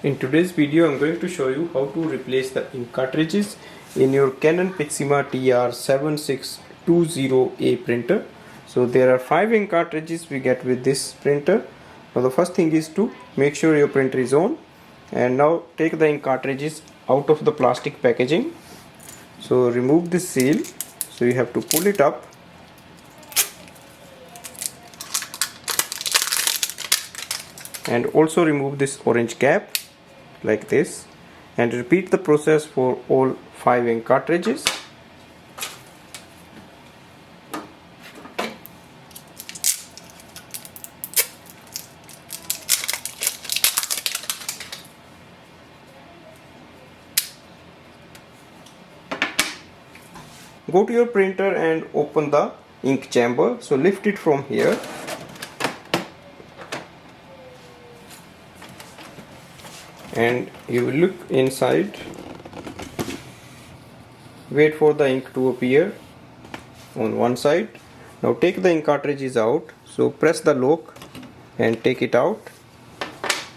In today's video I'm going to show you how to replace the ink cartridges in your Canon Pixma TR7620a printer. So there are 5 ink cartridges we get with this printer. Now the first thing is to make sure your printer is on, and now take the ink cartridges out of the plastic packaging. So remove this seal, so you have to pull it up. And also remove this orange cap like this, and repeat the process for all 5 ink cartridges. Go to your printer and open the ink chamber. So lift it from here. And you will look inside. Wait for the ink to appear on one side. Now take the ink cartridges out. So press the lock and take it out.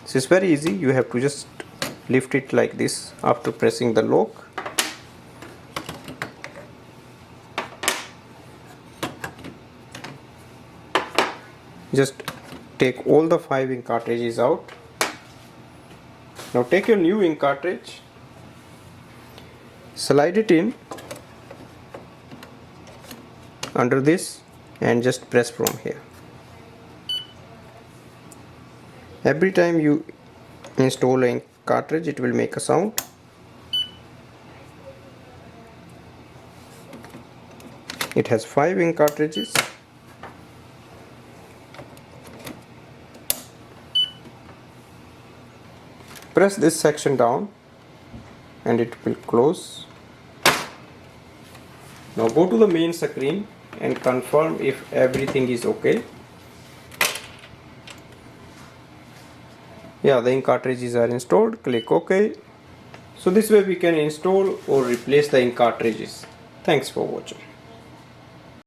This is very easy. You have to just lift it like this after pressing the lock. Just take all the 5 ink cartridges out. Now take your new ink cartridge, slide it in under this and just press from here. Every time you install an ink cartridge, it will make a sound. It has 5 ink cartridges. Press this section down and it will close. Now go to the main screen and confirm if everything is okay. Yeah, the ink cartridges are installed. Click OK. So this way we can install or replace the ink cartridges. Thanks for watching.